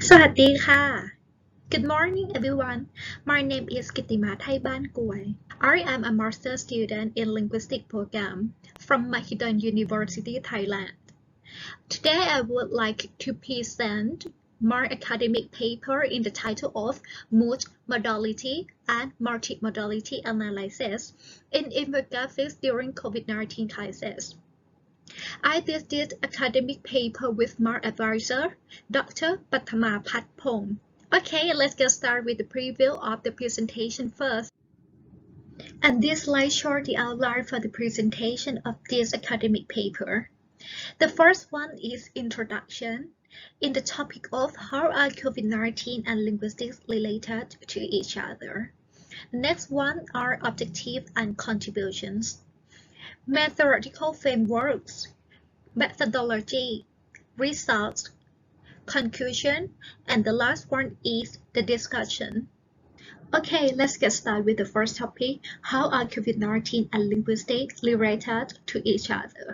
สวัสดีค่ะ Good morning everyone. My name is Kittima Thai Ban Kuai. I am a master student in Linguistics program from Mahidol University, Thailand. Today I would like to present my academic paper in the title of modality and multimodality analysis in infographics during COVID-19 crisis. I did this academic paper with my advisor, Dr. Kittama. Okay, let's get started with the preview of the presentation first. And this slide shows the outline for the presentation of this academic paper. The first one is introduction in the topic of how are COVID-19 and linguistics related to each other. The next one are objectives and contributions, methodological frameworks, methodology, results, conclusion, and the last one is the discussion. Okay, let's get started with the first topic. How are COVID-19 and linguistics related to each other?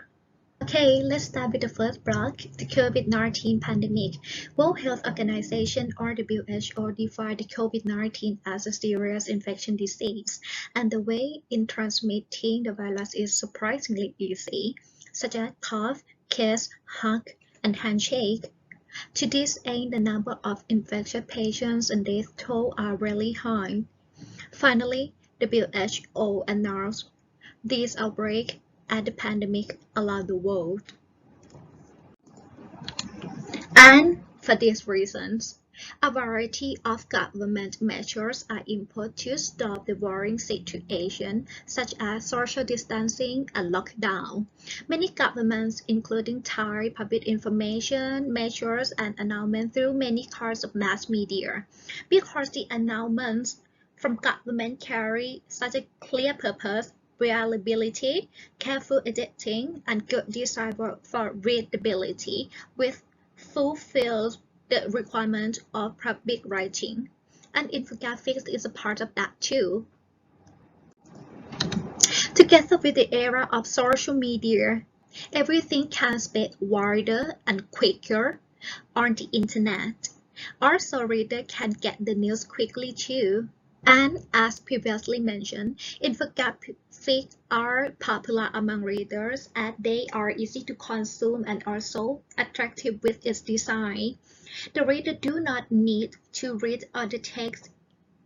Okay, let's start with the first block, the COVID-19 pandemic. World Health Organization or WHO defined the COVID-19 as a serious infection disease, and the way in transmitting the virus is surprisingly easy, such as cough, kiss, hug, and handshake. To this end, the number of infected patients and death toll are really high. Finally, WHO announced this outbreak as the pandemic around the world. And for these reasons, a variety of government measures are imposed to stop the worrying situation, such as social distancing and lockdown. Many governments, including Thai public information measures and announcements through many kinds of mass media, because the announcements from government carry such a clear purpose, reliability, careful editing, and good design for readability, with fulfills the requirement of public writing, and infographics is a part of that too. Together with the era of social media, everything can spread wider and quicker on the internet. Also, readers can get the news quickly too. And as previously mentioned, infographics are popular among readers as they are easy to consume and also attractive with its design. The reader do not need to read all the text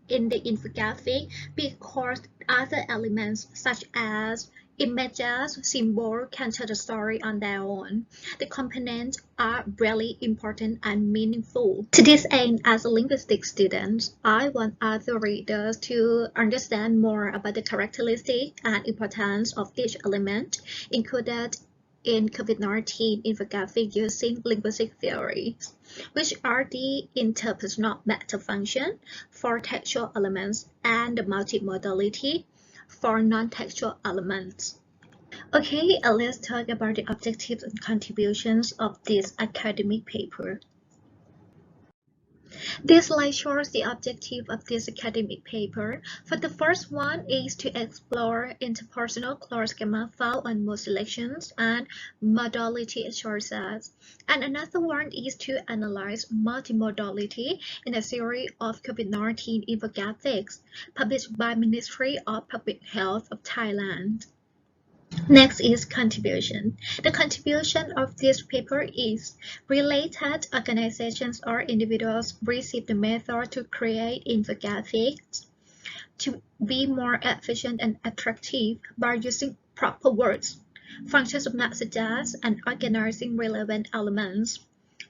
in the infographic because other elements such as images, symbols can tell the story on their own. The components are really important and meaningful. To this end, as a linguistics student, I want other readers to understand more about the characteristics and importance of each element included in COVID-19 infographic using linguistic theories, which are the interpersonal meta function for textual elements and the multimodality for non-textual elements. Okay, let's talk about the objectives and contributions of this academic paper. This slide shows the objective of this academic paper. For the first one is to explore interpersonal clause schema found on most selections and modality sources. And another one is to analyze multimodality in a series of COVID-19 infographics published by Ministry of Public Health of Thailand. Next is contribution. The contribution of this paper is related organizations or individuals receive the method to create infographics to be more efficient and attractive by using proper words, functions of messages, and organizing relevant elements.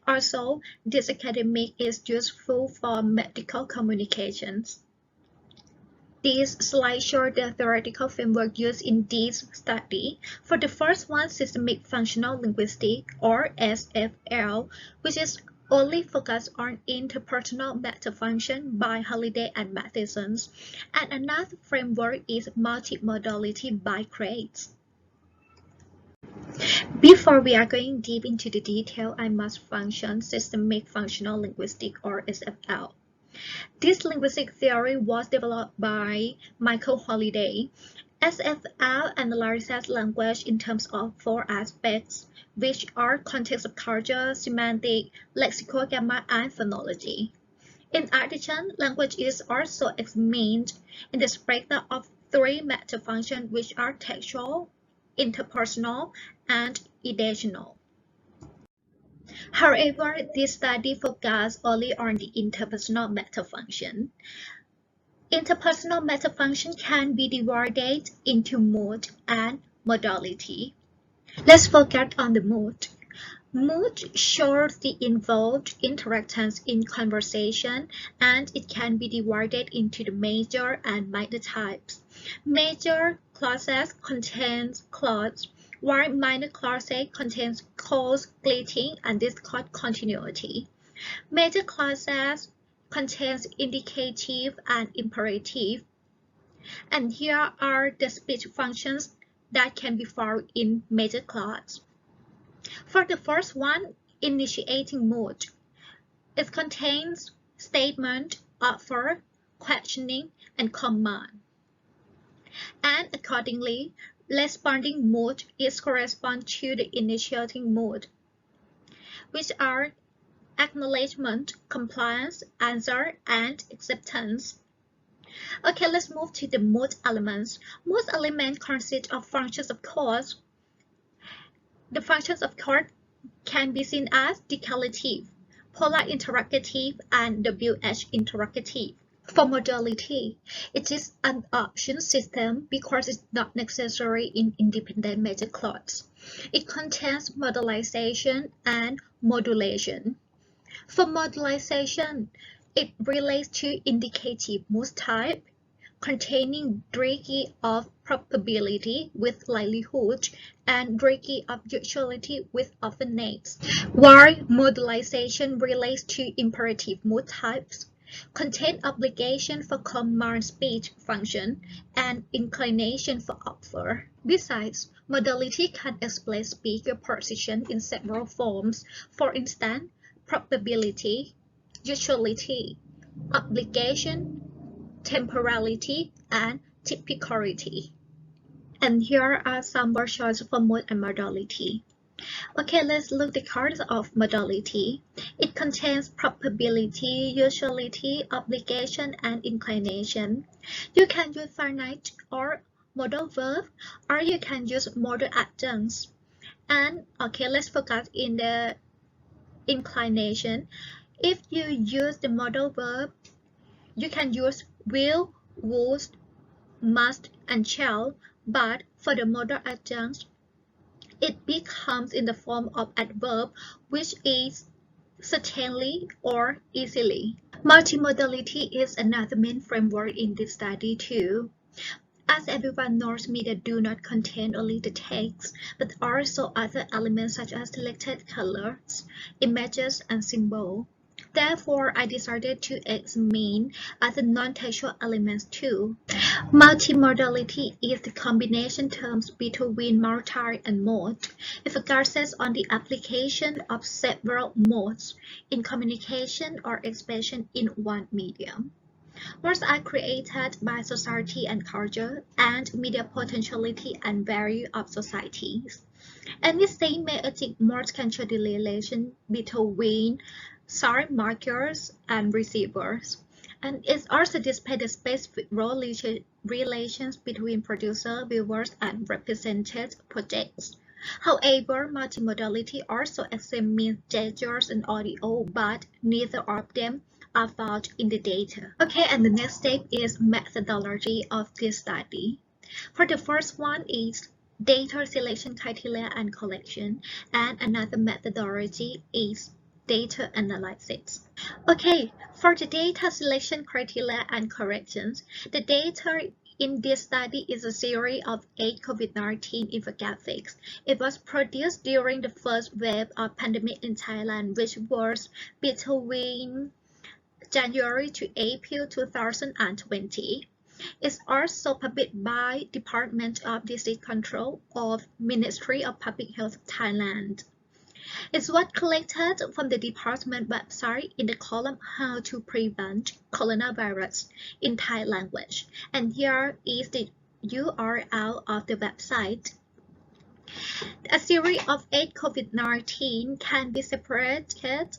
Also, this academic is useful for medical communications. These slides show the theoretical framework used in this study. For the first one, Systemic Functional Linguistics, or SFL, which is only focused on interpersonal metafunction by Halliday and Matheson. And another framework is multimodality by Crates. Before we are going deep into the detail, I must function Systemic Functional Linguistics, or SFL. This linguistic theory was developed by Michael Halliday, SFL analyzes language in terms of four aspects, which are context of culture, semantic, lexical grammar, and phonology. In addition, language is also examined in the spectrum of three meta functions, which are textual, interpersonal, and ideational. However, this study focuses only on the interpersonal meta function. Interpersonal meta function can be divided into mode and modality. Let's focus on the mode. Mood shows the involved interactions in conversation, and it can be divided into the major and minor types. Major clauses contain clause, while minor clauses contain cause, greeting, and this called continuity. Major clauses contains indicative and imperative, and here are the speech functions that can be found in major clause. For the first one, initiating mode, it contains statement, offer, questioning, and command. And accordingly, responding mode is correspond to the initiating mode, which are acknowledgement, compliance, answer, and acceptance. Okay, let's move to the mode elements. Mode elements consist of functions of course. The functions of course can be seen as declarative, polar interrogative, and WH interrogative. For modality, it is an option system because it's not necessary in independent major clause. It contains modalization and modulation. For modalization, it relates to indicative mood type, containing degree of probability with likelihood and degree of usuality with openness, while modalization relates to imperative mood types, contain obligation for command speech function, and inclination for offer. Besides, modality can explain speaker position in several forms, for instance, probability, usuality, obligation, temporality, and typicality. And here are some workshops for mode and modality. Okay, let's look at the cards of modality. It contains probability, usuality, obligation, and inclination. You can use finite or modal verb, or you can use modal adjuncts. And okay, let's focus in the inclination. If you use the modal verb, you can use will, would, must, and shall, but for the modal adjuncts, it becomes in the form of adverb, which is certainly or easily. Multimodality is another main framework in this study too. As everyone knows, media do not contain only the text, but also other elements such as selected colors, images, and symbols. Therefore, I decided to examine other non-textual elements too. Multimodality is the combination terms between multi and mode. It focuses on the application of several modes in communication or expression in one medium. Modes are created by society and culture and media potentiality and value of societies. Any semiotic modes can show the relation between source markers and receivers, and it also displays the specific role relations between producer, viewers, and represented projects. However, multimodality also examines gestures and audio, but neither of them are found in the data. Okay, and the next step is methodology of this study. For the first one is data selection criteria and collection, and another methodology is data analysis. Okay, for the data selection criteria and corrections, the data in this study is a series of 8 COVID-19 infographics. It was produced during the first wave of pandemic in Thailand, which was between January to April 2020. It's also published by Department of Disease Control of Ministry of Public Health of Thailand. It was collected from the department website in the column How to Prevent Coronavirus in Thai language. And here is the URL of the website. A series of 8 COVID-19 can be separated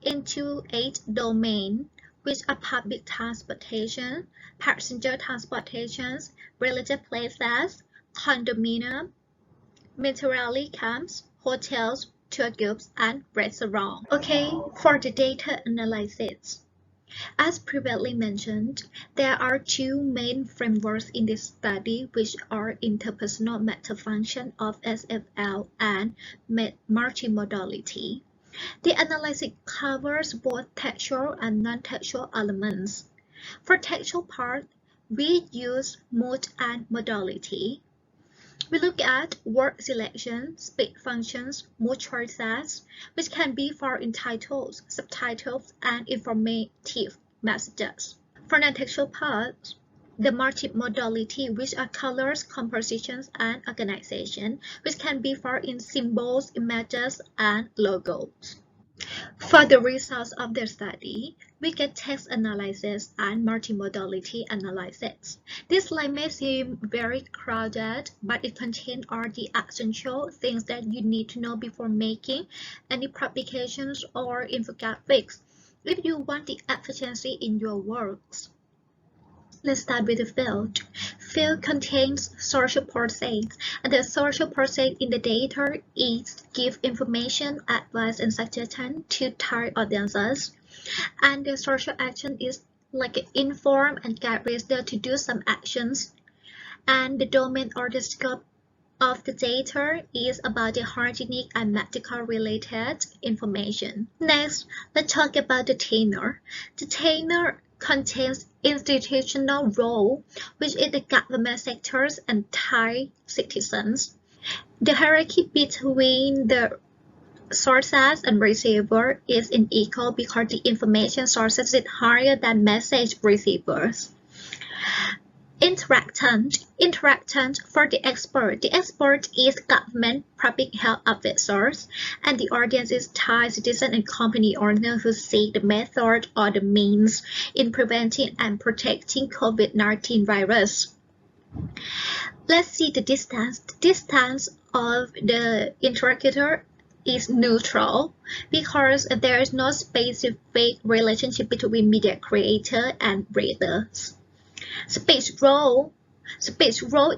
into 8 domains, which are public transportation, passenger transportation, religious places, condominium, military camps, hotels, tour groups, and restaurants. Okay, for the data analysis. As previously mentioned, there are two main frameworks in this study, which are interpersonal method function of SFL and multimodality. The analysis covers both textual and non-textual elements. For textual part, we use mode and modality. We look at word selection, speech functions, mood choices, which can be found in titles, subtitles, and informative messages. For non-textual parts, the multimodality, which are colors, compositions, and organization, which can be found in symbols, images, and logos. For the results of the study, we get text analysis and multimodality analysis. This slide may seem very crowded, but it contains all the essential things that you need to know before making any publications or infographics if you want the efficiency in your works. Let's start with the field. Field contains social process, and the social process in the data is give information, advice, and suggestion to target audiences. And the social action is like inform and guide reader to do some actions. And the domain or the scope of the data is about the hygienic and medical related information. Next, let's talk about the tenor. The tenor contains institutional role, which is the government sectors and Thai citizens. The hierarchy between the sources and receiver is unequal because the information sources is higher than message receivers. Interactant for the expert. The expert is government, public health officers, and the audience is Thai citizen and company owner who seek the method or the means in preventing and protecting COVID-19 virus. Let's see the distance. The distance of the interrogator is neutral because there is no specific relationship between media creator and readers. Speech role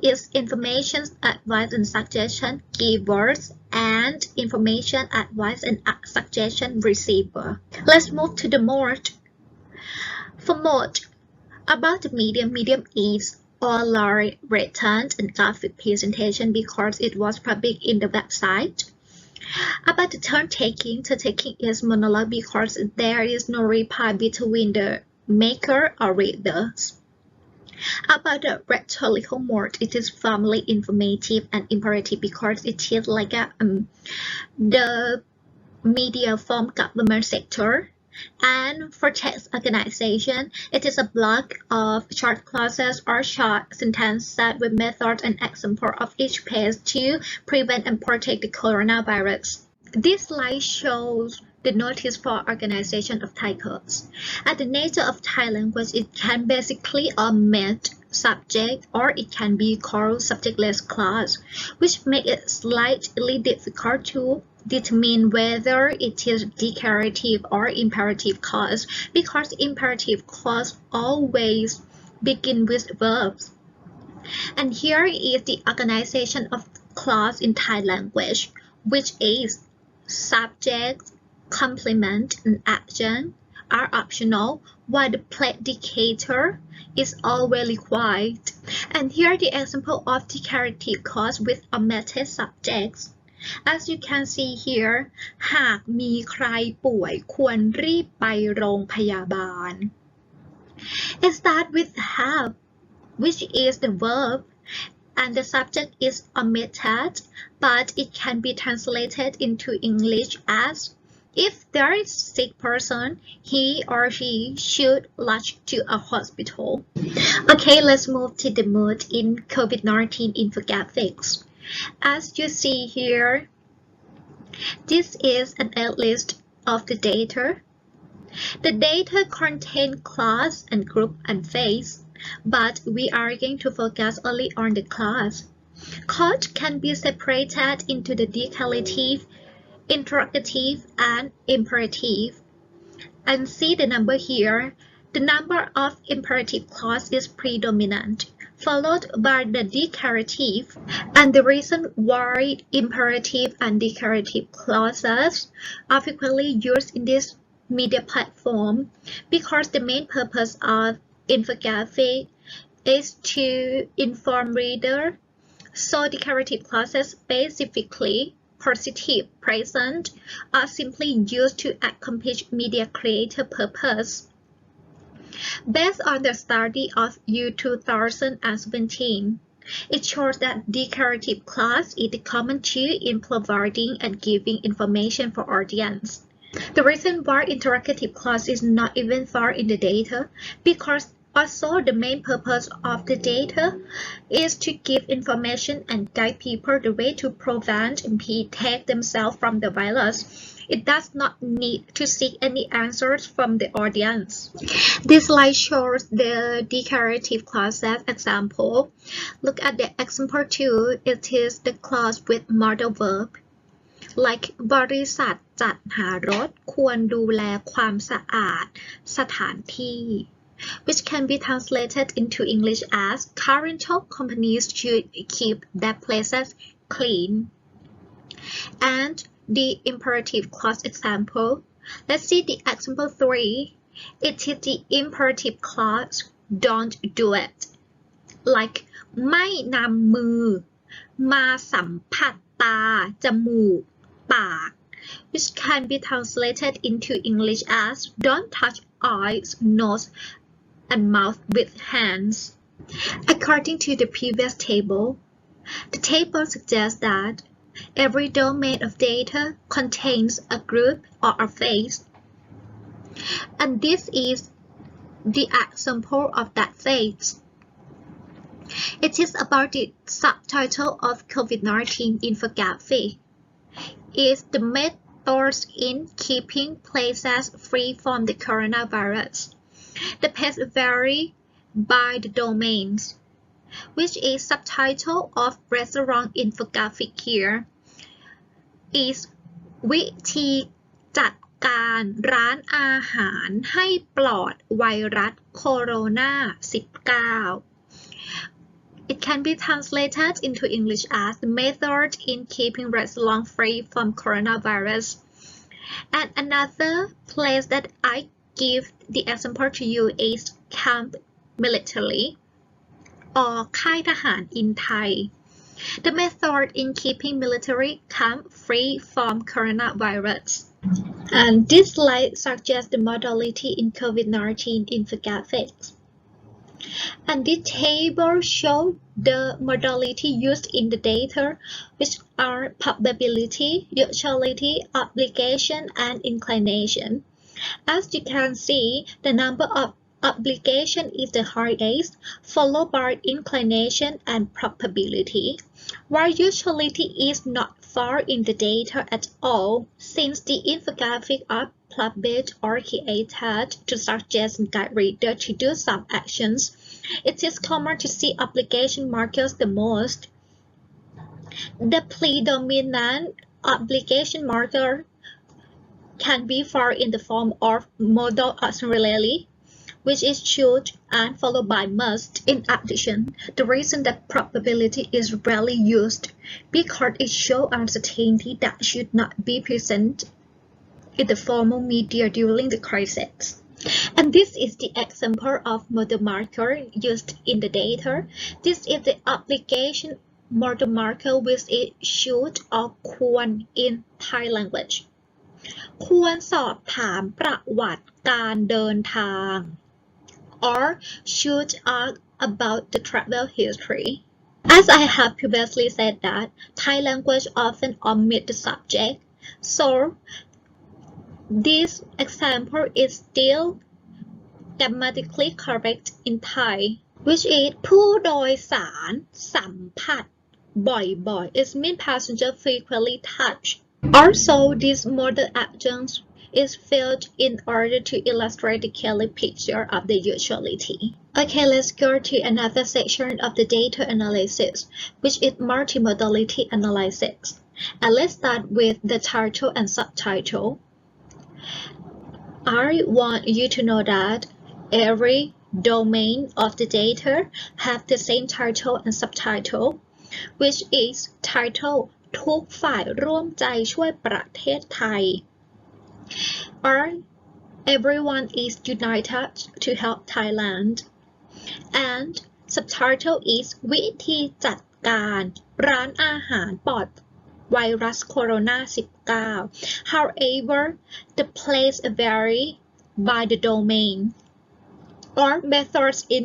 is information, advice, and suggestion givers and information, advice, and suggestion receiver. Let's move to the mode. For mode, about the medium is online written and graphic presentation because it was published in the website. About the turn-taking is monologue because there is no reply between the maker or readers. About the rhetorical mode, it is formally informative and imperative because it is like the media from government sector. And for text organization, it is a block of short clauses or short sentences with methods and examples of each page to prevent and protect the coronavirus. This slide shows the notice for organization of Thai codes. At the nature of Thai language, it can basically omit subject or it can be called subjectless clause, which makes it slightly difficult to determine whether it is declarative or imperative clause because imperative clause always begin with verbs. And here is the organization of clause in Thai language, which is subject, complement, and action are optional, while the predicator is always required. And here are the example of declarative clause with omitted subjects. As you can see here หากมีใครป่วยควรรีบไปโรงพยาบาล It starts with have, which is the verb, and the subject is omitted, but it can be translated into English as if there is a sick person, he or she should rush to a hospital. Okay, let's move to the mood in COVID-19 infographics. As you see here, this is an list of the data. The data contain class and group and phase. but we are going to focus only on the clause. Clause can be separated into the declarative, interrogative, and imperative. And see the number here. The number of imperative clause is predominant, followed by the declarative. And the reason why imperative and declarative clauses are frequently used in this media platform because the main purpose of infographic is to inform reader. So declarative clauses, specifically positive, present, are simply used to accomplish media creator purpose. Based on the study of year 2017, it shows that declarative clause is the common tool in providing and giving information for audience. The reason why interrogative clause is not even found in the data because also the main purpose of the data is to give information and guide people the way to prevent and protect themselves from the virus. It does not need to seek any answers from the audience. This slide shows the declarative clauses example. Look at the example 2. It is the clause with modal verb. Like บริษัทจัดหารถควรดูแลความสะอาดสถานที่ which can be translated into English as current companies should keep their places clean. And the imperative clause example. Let's see the example 3. It is the imperative clause, don't do it. Like ไม่นำมือมาสัมผัสตาจมูกปาก which can be translated into English as don't touch eyes, nose, and mouth with hands. According to the previous table, the table suggests that every domain of data contains a group or a phase, and this is the example of that phase. It is about the subtitle of COVID-19 infographic. Is the methods in keeping places free from the coronavirus. The page vary by the domains, which is subtitle of restaurant infographic here is วิธีจัดการร้านอาหารให้ปลอดไวรัสโคโรนา -19 It can be translated into English as the method in keeping restaurants free from coronavirus. And another place that I give the example to you is camp military or ค่ายทหาร in Thai. The method in keeping military camp free from coronavirus. And this slide suggests the modality in COVID-19 infographics. And this table shows the modality used in the data, which are probability, utility, obligation, and inclination. As you can see, the number of obligation is the highest, followed by inclination and probability, while utility is not far in the data at all, since the infographics are published or created to suggest and guide reader to do some actions. It is common to see obligation markers the most. The predominant obligation marker can be found in the form of modal auxiliary, which is should and followed by must. In addition, the reason that probability is rarely used because it shows uncertainty that should not be present in the formal media during the crisis. And this is the example of modal marker used in the data. This is the obligation modal marker which is should or ควร in Thai language. ควรสอบถามประวัติการเดินทาง or should ask about the travel history. As I have previously said that Thai language often omit the subject, so this example is still grammatically correct in Thai, which is ผู้โดยสารสัมผัสบ่อยๆ It means passenger frequently touch. Also, these modal adjuncts is filled in order to illustrate the clear picture of the usuality. Okay, let's go to another section of the data analysis, which is multimodality analysis. And let's start with the title and subtitle. I want you to know that every domain of the data have the same title and subtitle, which is title ทุกฝ่ายร่วมใจช่วยประเทศไทย or everyone is united to help Thailand, and subtitle is วิธีจัดการร้านอาหารปลอดไวรัสโคโรนา -19 However, the place vary by the domain or methods in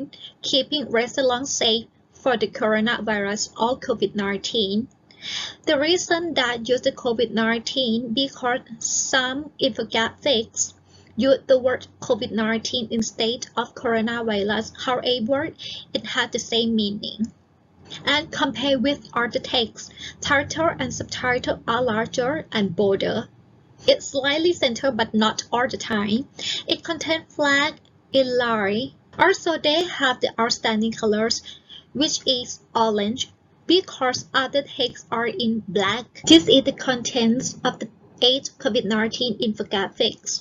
keeping restaurants safe for the coronavirus or COVID-19. The reason that use the COVID-19 because some infographics use the word COVID-19 instead of coronavirus. However, it has the same meaning. And compare with other texts, title and subtitle are larger and bolder. It's slightly centered but not all the time. It contains flag in large. Also, they have the outstanding colors, which is orange, because other texts are in black. This is the contents of the 8 COVID-19 infographics.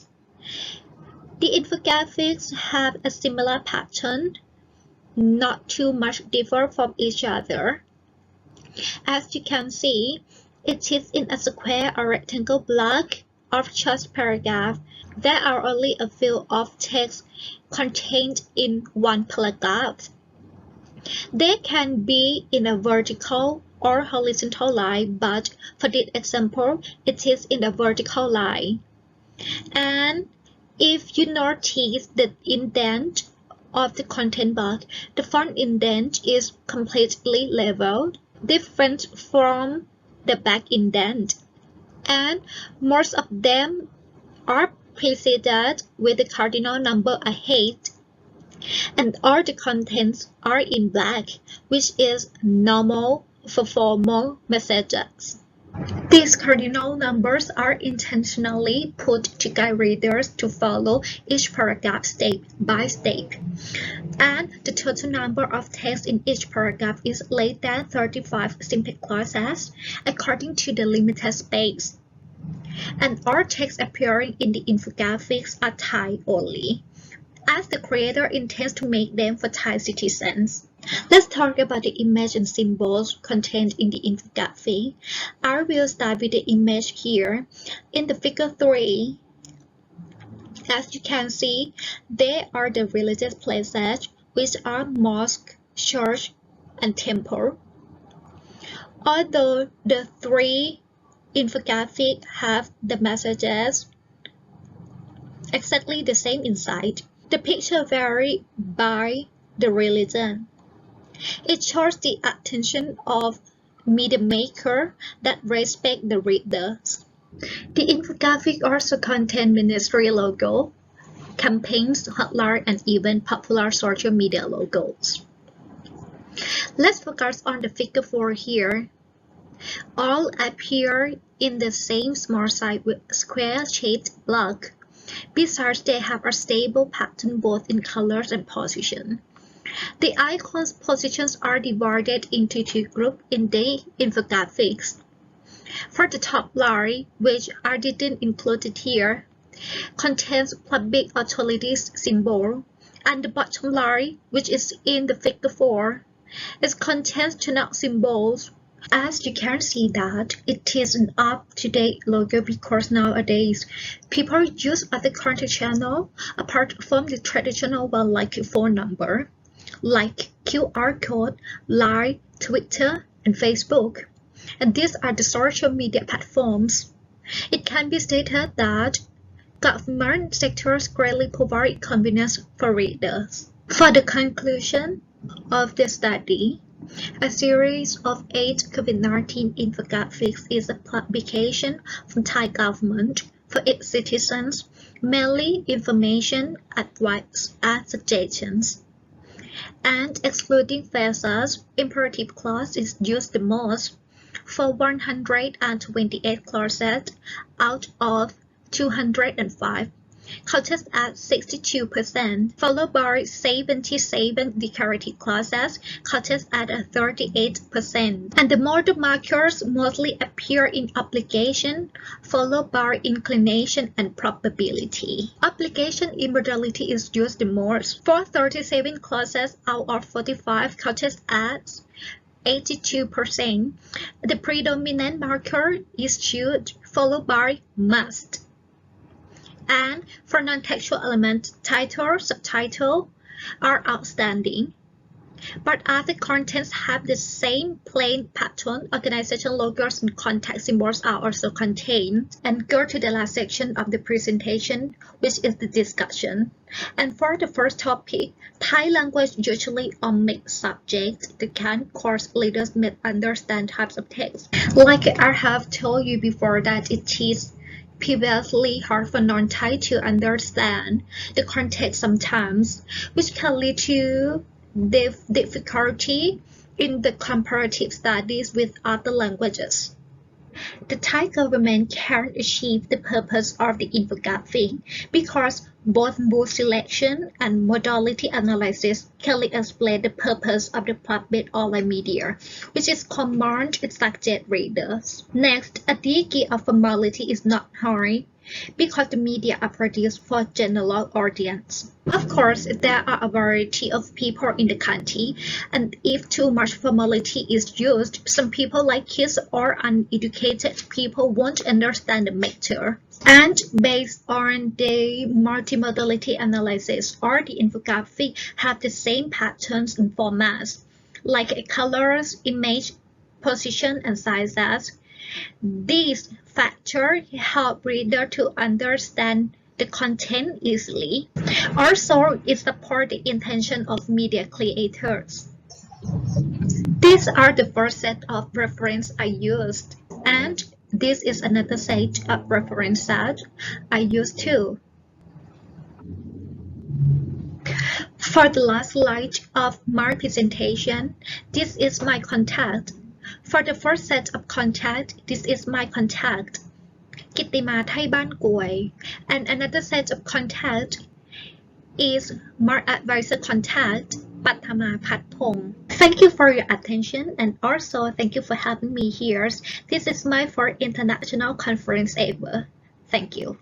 The infographics have a similar pattern, not too much different from each other. As you can see, it is in a square or rectangle block of just paragraph. There are only a few of text contained in one paragraph. They can be in a vertical or horizontal line, but for this example, it is in a vertical line. And if you notice the indent of the content box, the font indent is completely leveled, different from the back indent. And most of them are preceded with the cardinal number ahead. And all the contents are in black, which is normal for formal messages. These cardinal numbers are intentionally put to guide readers to follow each paragraph step by step. And the total number of text in each paragraph is less than 35 simple clauses according to the limited space. And all text appearing in the infographics are Thai only, as the creator intends to make them for Thai citizens. Let's talk about the image and symbols contained in the infographic. I will start with the image here. In the figure 3, as you can see, there are the religious places, which are mosque, church, and temple. Although the 3 infographics have the messages exactly the same inside, the picture vary by the religion. It shows the attention of media maker that respect the readers. The infographic also contain ministry logo, campaigns, hotline, and even popular social media logos. Let's focus on the figure 4 here. All appear in the same small size with square-shaped block. Besides, they have a stable pattern both in colors and position. The icons' positions are divided into 2 groups in the infographics. For the top line, which I didn't include it here, contains public authorities symbol, and the bottom line, which is in the figure 4, it contains generic symbols. As you can see that it is an up-to-date logo because nowadays people use other content channel apart from the traditional one like phone number, like QR code, Line, Twitter, and Facebook. And these are the social media platforms. It can be stated that government sectors greatly provide convenience for readers. For the conclusion of the study, a series of 8 COVID-19 infographics is a publication from Thai government for its citizens, mainly information, advice, and suggestions. And excluding phrases, imperative clause is used the most, for 128 clauses out of 205. Cultures at 62%, followed by 77 declarative clauses, cultures at 38%. And the modal markers mostly appear in obligation, followed by inclination and probability. Obligation in modality is used the most. For 37 clauses out of 45, cultures at 82%. The predominant marker is should, followed by must. And for non-textual elements, title, subtitle are outstanding. But other contents have the same plain pattern. Organization logos and context symbols are also contained. And go to the last section of the presentation, which is the discussion. And for the first topic, Thai language usually omits subjects that can cause readers misunderstand types of text. Like I have told you before that it is previously hard for non-Thai to understand the context sometimes, which can lead to difficulty in the comparative studies with other languages. The Thai government can achieve the purpose of the infographic because both mood selection and modality analysis clearly explain the purpose of the public online media, which is command instructed readers. Next, a degree of formality is not high because the media are produced for general audience. Of course, there are a variety of people in the country, and if too much formality is used, some people like kids or uneducated people won't understand the matter. And based on the multimodality analysis or the infographic have the same patterns and formats, like colors, image, position, and sizes. These factors help readers to understand the content easily. Also, it supports the intention of media creators. These are the first set of reference I used, and this is another set of reference that I used too. For the last slide of my presentation, this is my contact. For the first set of contact, this is my contact, Kittima Thai Ban Kuai, and another set of contact is my advisor contact, Pathama Patpong. Thank you for your attention, and also thank you for having me here. This is my first international conference ever. Thank you.